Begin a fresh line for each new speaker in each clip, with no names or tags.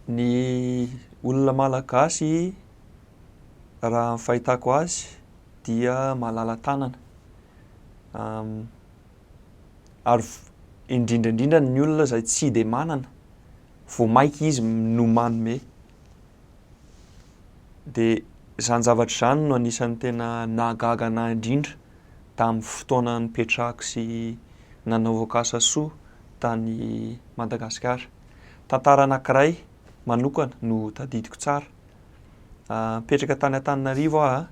Ny olona malagasy raha ny fahitako azy dia mahalala tanana ary indrindrandrindra ny olona izay tsy de manana vao maika izy no manome de zany zavatra zany no anisan'ny tena nahagaga anahy indrindra tamin'ny fotoana nipetrahako sy nanao soa tany Madagasikara. Tantara anankiray manokana no tadidiko tsara. Nipetraka tany Antananarivo aho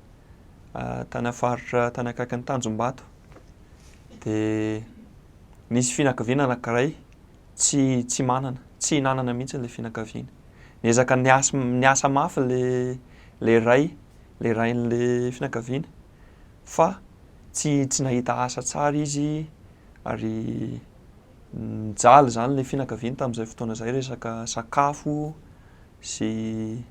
tany faritra tany akaikin'ny Tanjombato de nisy fianakaviana anankiray tsy manana, tsy hinanana mihitsy ilay fianakaviana. Niezaka niasa mafy le rain'le fianakaviana fa tsy nahita asa tsara izy ary nijaly zany le fianakaviana tamin'izay fotoana izay resaka sakafo sy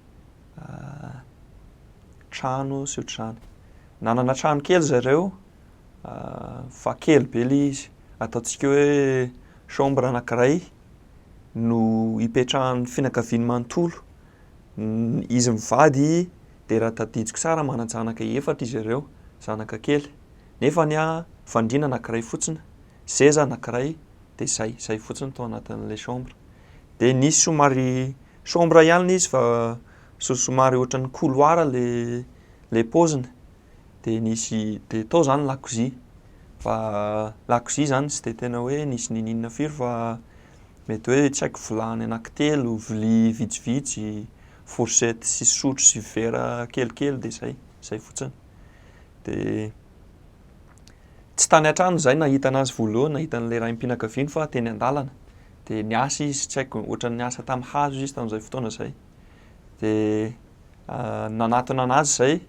trano sy ohatr'izany. Nanana trano kely zareo fa kely be le izy, ataontsika hoe chambre anankiray no ipetrahan'ny fianakaviany manontolo. Izy mivady de raha tadidiko tsara mana-janaka efatra izy ireo, zanaka kely. Nefany fandriana anankiray fotsiny, seza anankiray de zay fotsiny tao anatin'ilay chambre. De nisy somary chambre ihany izy fa somary ohatran'ny couloir le paoziny de tao zany lakozia fa lakozia zany tsy de tena hoe nisy ninina firy fa mety hoe tsy haiko vilany anankitelo, vilia vitsivitsy, fourchette sy sotro sy vera kelikely de zay fotsiny. De tsy tany an-trano zay nahita anazy voalohany, nahita an'ilay raim-pianakaviana fa teny an-dàlana. De niasa izy, tsy haiko ohatran'ny niasa tamin'ny hazo izy tamin'izay fotoana izay. De nanatona anazy zay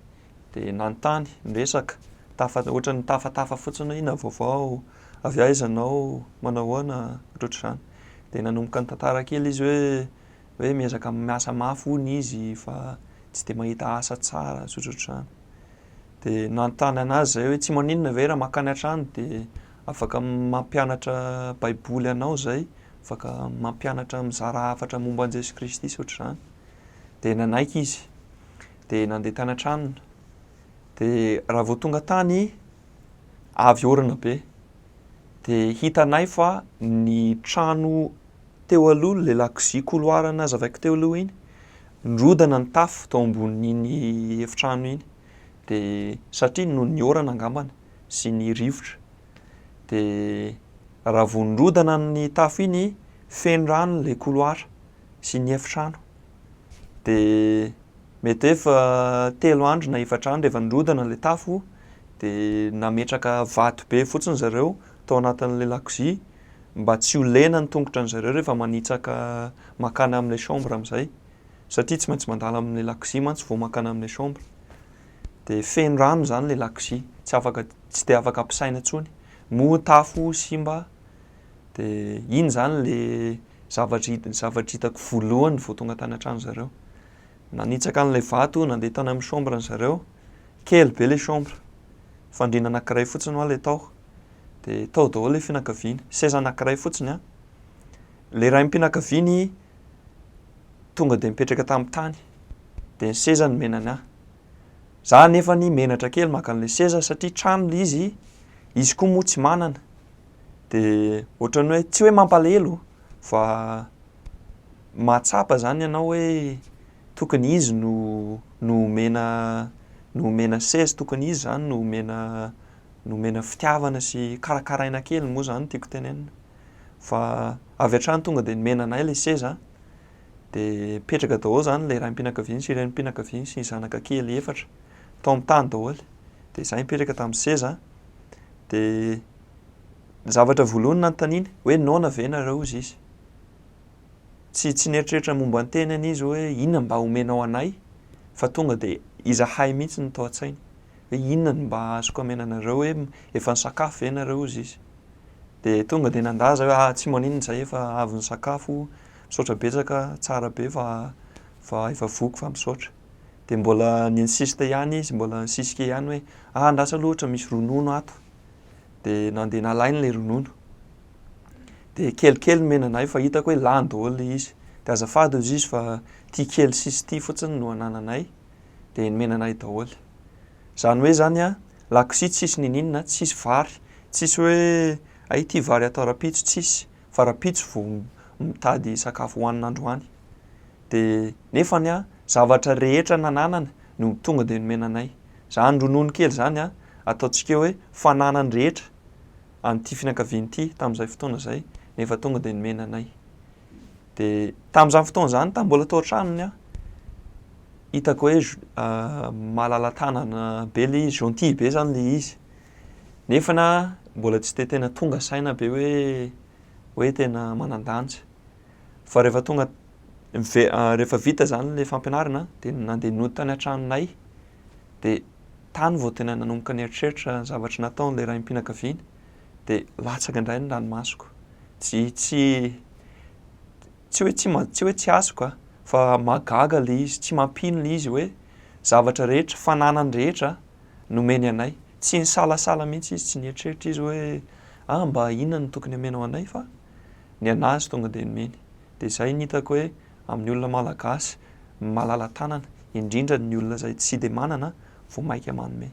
de nanontany, niresaka, ohatran'ny tafatafa fotsiny hoe inona vaovao, avy aiza anao, manao ahoana, ohatrohatr'izany. De nanomboka nitantara kely izy hoe miezaka miasa mafy hono izy fa tsy de mahita asa tsara sy ohatrohatr'izany. De nanontany anazy zay hoe tsy maninona ve raha makany an-trano de afaka mampianatra baiboly anao zay, afaka mampianatra mizara hafatra momba an'i Jesoa Kristy sy ohatr'izany. De nanaiky izy de nandeha tany an-tranony de raha vao tonga tany avy orana be de hitanay fa ny trano teo aloha le lakozia couloir nazavaiko teo aloha iny nirodana ny tafo tao ambonin'iny efitrano iny de satria noho ny orana angambany sy ny rivotra. De raha vao nirodana ny tafo iny feno rano le couloir sy ny efitrano de mety efa 3 andro na 4 andro efa nirodana le tafo de nametraka vato be fotsiny zareo tao anatin'le lakozia mba tsy ho lena ny tongotra an'zareo rehefa manitsaka makany amin'ilay chambre amin'izay satria tsy maintsy mandalo amin'ilay lakozia mantsy vao makany amin'ilay chambre. De feno rano zany le lakozia, tsy de afaka ampiasaina intsony, moa tafo simba de iny zany le zavatra hitako voalohany vao tonga tany an-trano zareo. Nanitsaka an'ilay vato, nandeha tany amin'ny chambre zareo, kely be le chambre, fandriana anankiray fotsiny ho aho le tao, de tao daholo le fianakaviana, seza anankiray fotsiny le raim-pianakaviany tonga de mipetraka tamin'ny tany de ny seza no menany ahy. Za nefany menatra kely maka an'ilay seza satria trano le izy koa moa tsy manana de ohatran'ny hoe tsy hoe mampalahelo fa mahatsapa zany ianao hoe tokony izy no omena seza, tokony izy zany no omena fitiavana sy karakaraina kely moa zany tiako tenenina. Fa avy hatrany tonga de nomena anay le seza de mipetraka daholo zany le raim-pianakaviana sy renim-pianakaviana sy ny zanaka kely efatra tao amin'ny tany daholo de izahay mipetraka tamin'ny seza de ny zavatra voalohany nanontaniana hoe naona ve nareo ozy izy. Tsy nieritreritra momba ny tenany izy hoe inona mba omenao anay fa tonga de izahay mihitsy no tao an-tsainy hoe inona no mba azoko amena anareo hoe efa nisakafo ve nareo ozy izy. De tonga de nandaza hoe tsy maninona izay efa avy nisakafo, misaotra betsaka, tsara be fa efa voky fa misaotra. De mbola ni-insiste ihany izy, mbola nisisika ihany hoe andrasa aloha ohatra misy ronono ato. De nandeha nalainy le ronono. De kelikely nomena anay fa hitako hoe lany daholo le izy. De azafady hozy izy fa tia kely sisy ity fotsiny no anananay de nomenanay daholo. Zany hoe zany a lakosia tsisy nininona, tsisy vary, tsisy hoe ay ity vary atao rapitso, tsisy fa rapitso vao mitady sakafo hohanina androany. De nefany a zavatra rehetra nananana no tonga de nomenanay. Zany ronono kely zany a ataontsika hoe fananany rehetra an'ity fianakaviana ity tamin'izay fotoana zay nefa tonga de nomenanay. De tamin'izany fotoana zany mbola tao an-tranony a hitako hoe malala-tanana be le izy, gentil be zany le izy. Nefana mbola tsy de tena tonga saina be hoe tena manan-danja. Fa rehefa tonga rehefa vita zany le fampianarana de nandeha nody tany an-tranonay de tany vao tena nanomboka nieritreritra zavatra nataon'le raim-pianakaviana de latsaka indray ny ranomasoko. Tsy hoe tsy azoko a, fa mahagaga le izy, tsy mampino le izy hoe zavatra rehetra, fananany rehetra nomeny anay. Tsy nisalasala mihitsy izy, tsy nieritreritra izy hoe mba inona no tokony hamenao anay fa ny anazy tonga de nomeny. De zay ny hitako hoe amin'ny olona malagasy malala-tanana, indrindra ny olona zay tsy de manana vao maika manome.